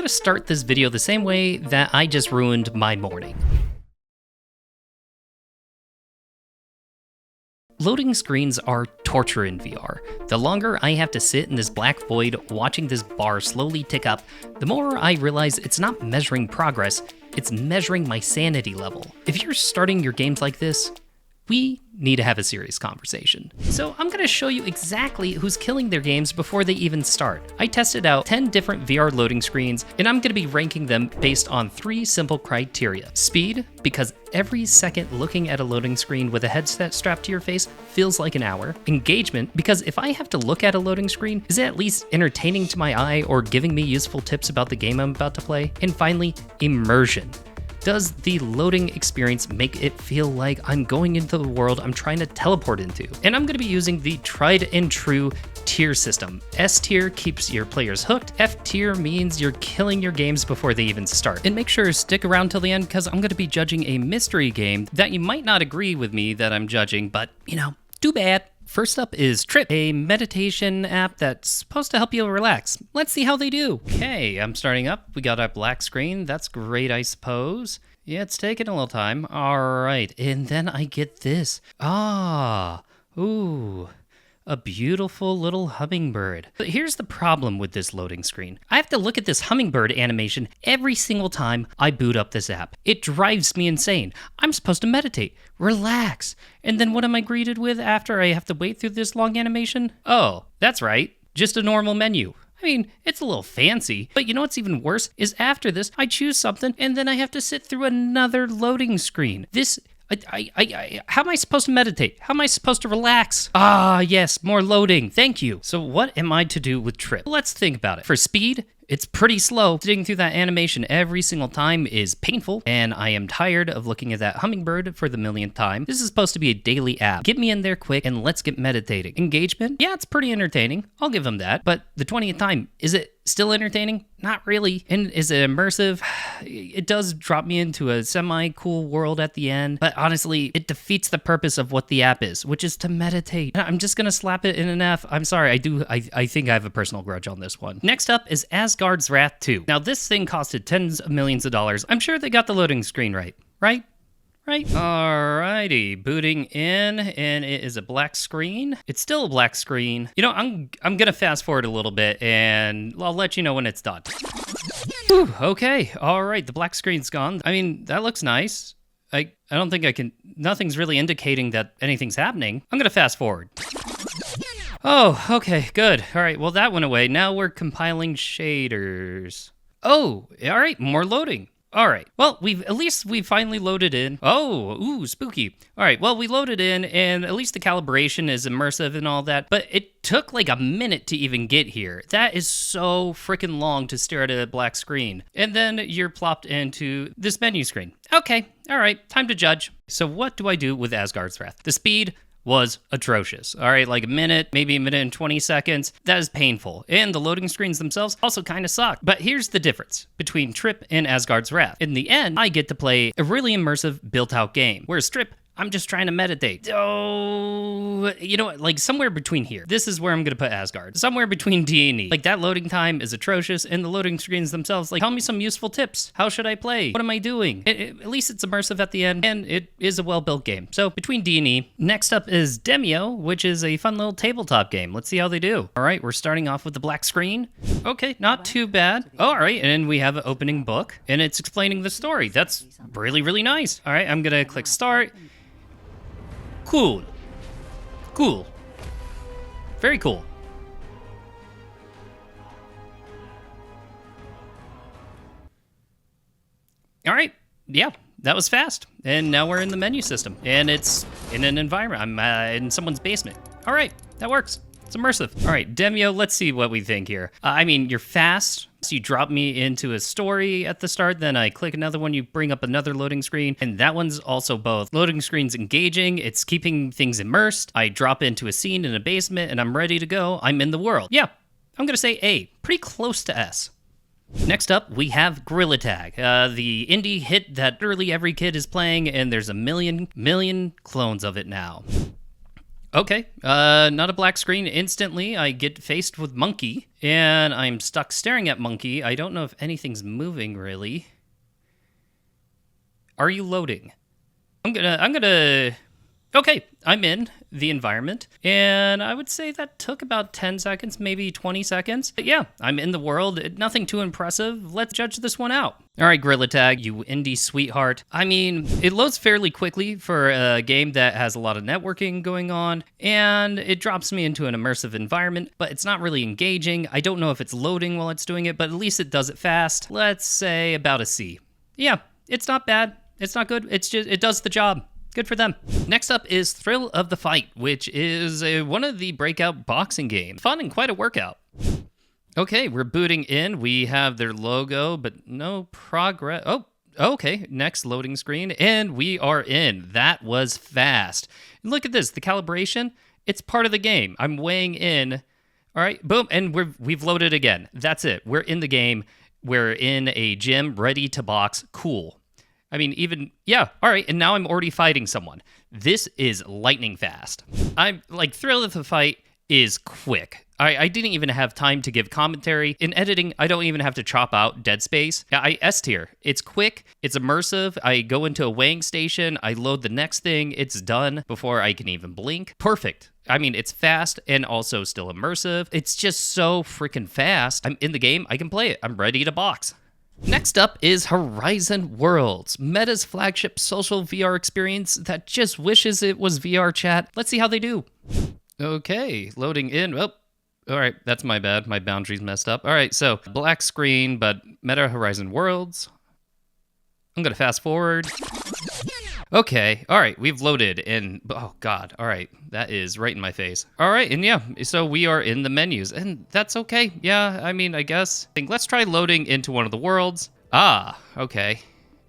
gonna start this video the same way that I just ruined my morning. Loading screens are torture in VR. The longer I have to sit in this black void watching this bar slowly tick up, the more I realize it's not measuring progress, it's measuring my sanity level. If you're starting your games like this, we need to have a serious conversation. So I'm gonna show you exactly who's killing their games before they even start. I tested out 10 different VR loading screens, and I'm gonna be ranking them based on 3 simple criteria. Speed, because every second looking at a loading screen with a headset strapped to your face feels like an hour. Engagement, because if I have to look at a loading screen, is it at least entertaining to my eye or giving me useful tips about the game I'm about to play? And finally, immersion. Does the loading experience make it feel like I'm going into the world I'm trying to teleport into? And I'm gonna be using the tried and true tier system. S tier keeps your players hooked. F tier means you're killing your games before they even start. And make sure to stick around till the end because I'm gonna be judging a mystery game that you might not agree with me that I'm judging, but you know, too bad. First up is Tripp, a meditation app that's supposed to help you relax. Let's see how they do. Okay, I'm starting up. We got our black screen. That's great, I suppose. Yeah, it's taking a little time. All right, and then I get this. Ooh. A beautiful little hummingbird. But here's the problem with this loading screen. I have to look at this hummingbird animation every single time I boot up this app. It drives me insane. I'm supposed to meditate, relax, and then what am I greeted with after I have to wait through this long animation? Oh, that's right, just a normal menu. I mean, it's a little fancy, but you know what's even worse is after this, I choose something and then I have to sit through another loading screen. How am I supposed to meditate? How am I supposed to relax? Ah, yes, more loading. Thank you. So what am I to do with Tripp? Let's think about it. For speed, it's pretty slow. Sitting through that animation every single time is painful, and I am tired of looking at that hummingbird for the millionth time. This is supposed to be a daily app. Get me in there quick and let's get meditating. Engagement? Yeah, it's pretty entertaining. I'll give them that. But the 20th time, is it still entertaining? Not really. And is it immersive? It does drop me into a semi-cool world at the end, but honestly, it defeats the purpose of what the app is, which is to meditate. I'm just gonna slap it in an F. I'm sorry, I think I have a personal grudge on this one. Next up is ASGARD'S 2. Now this thing costed tens of millions of dollars. I'm sure they got the loading screen right? Alrighty, booting in, and it is a black screen. It's still a black screen. You know, I'm gonna fast forward a little bit, and I'll let you know when it's done. Whew, okay, all right, the black screen's gone. I mean, that looks nice. I don't think I can, nothing's really indicating that anything's happening. I'm gonna fast forward. Oh, okay, good. All right, well, that went away. Now we're compiling shaders. Oh, all right, more loading. All right, well, we finally loaded in. Oh, ooh, spooky. All right, well, we loaded in, and at least the calibration is immersive and all that, but it took like a minute to even get here. That is so freaking long to stare at a black screen. And then you're plopped into this menu screen. Okay, all right, time to judge. So what do I do with ASGARD'S Wrath? The speed was atrocious. All right, like a minute, maybe a minute and 20 seconds. That is painful. And the loading screens themselves also kind of suck. But here's the difference between Tripp and ASGARD'S Wrath. In the end, I get to play a really immersive, built-out game. Whereas Tripp, I'm just trying to meditate. Oh, you know what? Like somewhere between here. This is where I'm gonna put ASGARD. Somewhere between D and E. Like that loading time is atrocious, and the loading screens themselves, like, tell me some useful tips. How should I play? What am I doing? At least it's immersive at the end, and it is a well-built game. So between D and E. Next up is Demeo, which is a fun little tabletop game. Let's see how they do. All right, we're starting off with the black screen. Okay, not too bad. Oh, all right, and we have an opening book, and it's explaining the story. That's really, really nice. All right, I'm gonna click start. Cool. Very cool. All right, yeah, that was fast. And now we're in the menu system, and it's in an environment. I'm in someone's basement. All right, that works. It's immersive. All right, Demeo, let's see what we think here. I mean, you're fast. So you drop me into a story at the start, then I click another one, you bring up another loading screen, and that one's also both. Loading screen's engaging, it's keeping things immersed. I drop into a scene in a basement, and I'm ready to go. I'm in the world. Yeah, I'm gonna say A, pretty close to S. Next up, we have Gorilla Tag, the indie hit that literally every kid is playing, and there's a million clones of it now. Okay, not a black screen. Instantly, I get faced with Monkey, and I'm stuck staring at Monkey. I don't know if anything's moving, really. Are you loading? Okay, I'm in the environment, and I would say that took about 10 seconds, maybe 20 seconds. But yeah, I'm in the world. Nothing too impressive. Let's judge this one out. All right, Gorilla Tag, you indie sweetheart. I mean, it loads fairly quickly for a game that has a lot of networking going on, and it drops me into an immersive environment, but it's not really engaging. I don't know if it's loading while it's doing it, but at least it does it fast. Let's say about a C. Yeah, it's not bad. It's not good. It's just, it does the job. Good for them. Next up is Thrill of the Fight, which is one of the breakout boxing games. Fun and quite a workout. Okay, we're booting in. We have their logo, but no progress. Oh, okay. Next loading screen, and we are in. That was fast. Look at this. The calibration, it's part of the game. I'm weighing in. All right, boom, and we've loaded again. That's it. We're in the game. We're in a gym, ready to box. Cool. I mean, yeah, all right, and now I'm already fighting someone. This is lightning fast. I'm like, Thrill of the Fight is quick. I didn't even have time to give commentary. In editing, I don't even have to chop out dead space. Yeah, I S tier. It's quick, it's immersive. I go into a weighing station, I load the next thing, it's done before I can even blink. Perfect. I mean, it's fast and also still immersive. It's just so freaking fast. I'm in the game, I can play it. I'm ready to box. Next up is Horizon Worlds, Meta's flagship social VR experience that just wishes it was VR chat. Let's see how they do. Okay, loading in. Oh, all right, that's my bad. My boundaries messed up. All right, so black screen, but Meta Horizon Worlds. I'm gonna fast forward. Okay, all right, we've loaded and oh God, all right, that is right in my face. All right, and yeah, so we are in the menus and that's okay. Yeah, I mean, I guess. Let's try loading into one of the worlds. Ah, okay.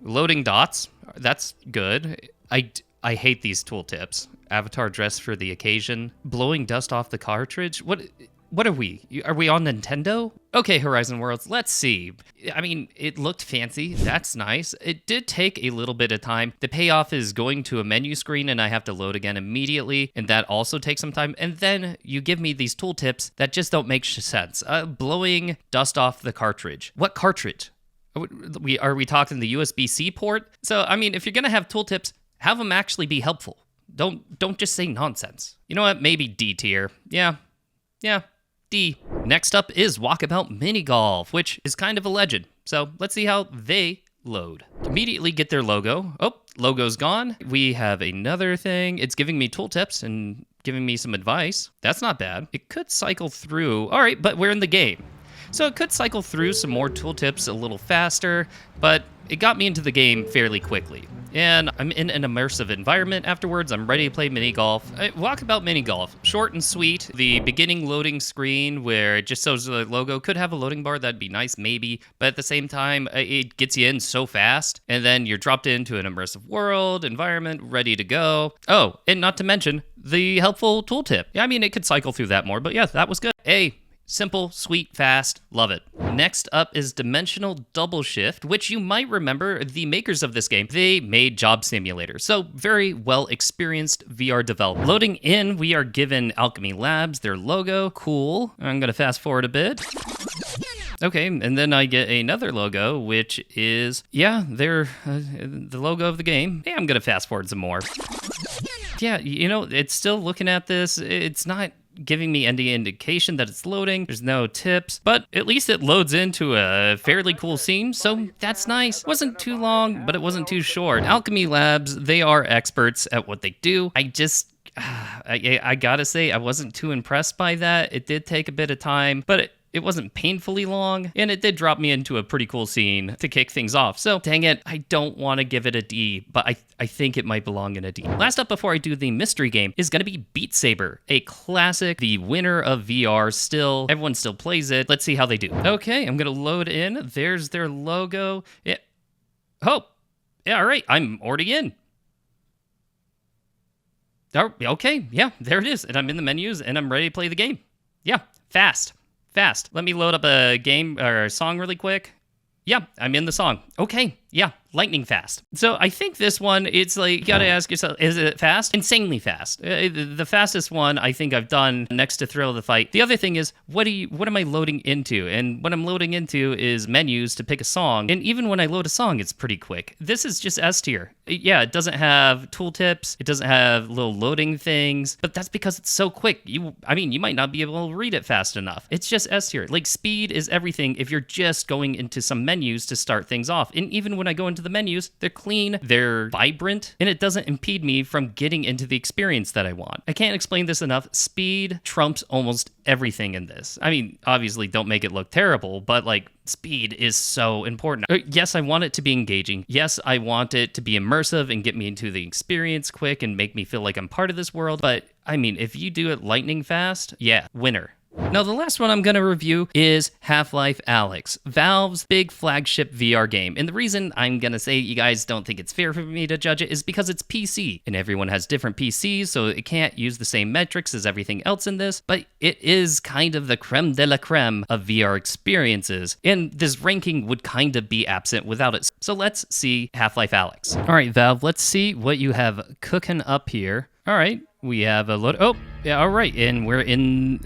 Loading dots, that's good. I hate these tooltips. Avatar dress for the occasion. Blowing dust off the cartridge. What are we? Are we on Nintendo? Okay, Horizon Worlds, let's see. I mean, it looked fancy. That's nice. It did take a little bit of time. The payoff is going to a menu screen and I have to load again immediately, and that also takes some time. And then you give me these tooltips that just don't make sense. Blowing dust off the cartridge. What cartridge? Are we talking the USB-C port? So, I mean, if you're gonna have tooltips, have them actually be helpful. Don't just say nonsense. You know what? Maybe D tier. Yeah. D. Next up is Walkabout Mini Golf, which is kind of a legend. So let's see how they load. Immediately get their logo. Oh, logo's gone. We have another thing. It's giving me tooltips and giving me some advice. That's not bad. It could cycle through. All right, but we're in the game. So it could cycle through some more tooltips a little faster, but it got me into the game fairly quickly. And I'm in an immersive environment afterwards. I'm ready to play mini golf. Walkabout Mini Golf, short and sweet. The beginning loading screen where it just shows the logo could have a loading bar. That'd be nice, maybe. But at the same time, it gets you in so fast. And then you're dropped into an immersive world, environment, ready to go. Oh, and not to mention the helpful tooltip. Yeah, I mean, it could cycle through that more, but yeah, that was good. Simple, sweet, fast, love it. Next up is Dimensional Double Shift, which you might remember the makers of this game. They made Job Simulator, so very well experienced VR developer. Loading in, we are given Alchemy Labs, their logo. Cool. I'm gonna fast forward a bit. Okay, and then I get another logo, which is, yeah, they're the logo of the game. Hey, I'm gonna fast forward some more. Yeah, you know, it's still looking at this. It's not giving me any indication that it's loading. There's no tips, but at least it loads into a fairly cool scene, so that's nice. It wasn't too long, but it wasn't too short. Alchemy Labs, they are experts at what they do. I gotta say, I wasn't too impressed by that. It did take a bit of time, but it wasn't painfully long, and it did drop me into a pretty cool scene to kick things off. So, dang it, I don't want to give it a D, but I think it might belong in a D. Last up before I do the mystery game is going to be Beat Saber, a classic, the winner of VR still. Everyone still plays it. Let's see how they do. Okay, I'm going to load in. There's their logo. Yeah. Oh, yeah, all right, I'm already in. Oh, okay, yeah, there it is, and I'm in the menus, and I'm ready to play the game. Yeah, fast. Let me load up a game or a song really quick. Yeah, I'm in the song. Okay, Yeah, lightning fast. So I think this one, it's like, you gotta ask yourself, is it fast? Insanely fast. The fastest one I think I've done next to Thrill of the Fight. The other thing is, what am I loading into? And what I'm loading into is menus to pick a song. And even when I load a song, it's pretty quick. This is just S tier. Yeah, it doesn't have tooltips. It doesn't have little loading things, but that's because it's so quick. You might not be able to read it fast enough. It's just S tier. Like, speed is everything if you're just going into some menus to start things off. And even when I go into the menus, they're clean, they're vibrant, and it doesn't impede me from getting into the experience that I want. I can't explain this enough. Speed trumps almost everything in this. I mean, obviously don't make it look terrible, but like, speed is so important. Yes, I want it to be engaging. Yes, I want it to be immersive and get me into the experience quick and make me feel like I'm part of this world. But I mean, if you do it lightning fast, yeah, winner. Now, the last one I'm going to review is Half-Life Alyx, Valve's big flagship VR game. And the reason I'm going to say you guys don't think it's fair for me to judge it is because it's PC, and everyone has different PCs, so it can't use the same metrics as everything else in this, but it is kind of the creme de la creme of VR experiences, and this ranking would kind of be absent without it. So let's see Half-Life Alyx. All right, Valve, let's see what you have cooking up here. All right, we have a load. Oh, yeah, all right. And we're in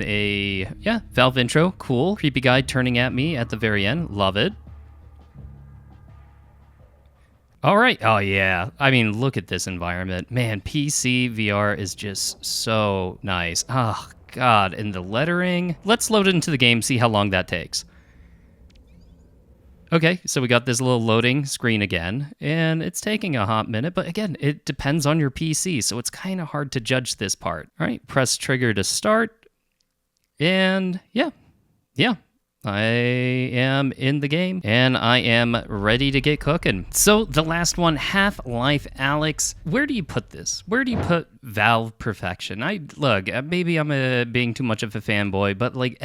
a, yeah, Valve intro. Cool. Creepy guy turning at me at the very end. Love it. All right. Oh, yeah. I mean, look at this environment. Man, PC VR is just so nice. Oh, God. And the lettering. Let's load it into the game, see how long that takes. Okay, so we got this little loading screen again, and it's taking a hot minute, but again, it depends on your PC, so it's kind of hard to judge this part. All right, press trigger to start, and yeah, I am in the game, and I am ready to get cooking. So the last one, Half-Life Alyx. Where do you put this? Where do you put Valve perfection? Look, maybe I'm being too much of a fanboy, but like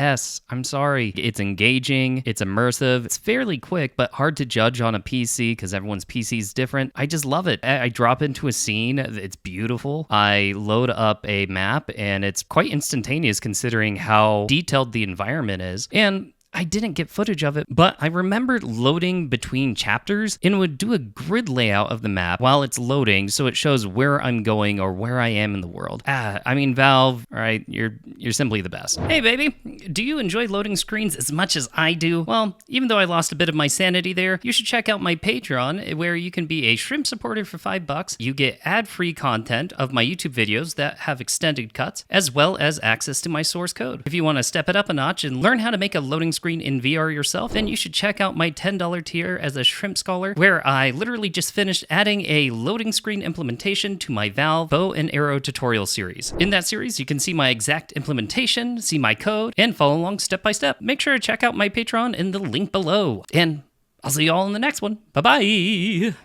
I'm sorry. It's engaging, it's immersive, it's fairly quick, but hard to judge on a PC because everyone's PC is different. I just love it. I drop into a scene, it's beautiful. I load up a map, and it's quite instantaneous considering how detailed the environment is. And I didn't get footage of it, but I remembered loading between chapters, and it would do a grid layout of the map while it's loading, so it shows where I'm going or where I am in the world. I mean, Valve, all right, you're simply the best. Hey, baby, do you enjoy loading screens as much as I do? Well, even though I lost a bit of my sanity there, you should check out my Patreon, where you can be a shrimp supporter for $5. You get ad-free content of my YouTube videos that have extended cuts, as well as access to my source code. If you want to step it up a notch and learn how to make a loading screen in VR yourself, then you should check out my $10 tier as a shrimp scholar, where I literally just finished adding a loading screen implementation to my Valve bow and arrow tutorial series. In that series, you can see my exact implementation, see my code, and follow along step by step. Make sure to check out my Patreon in the link below. And I'll see you all in the next one. Bye-bye!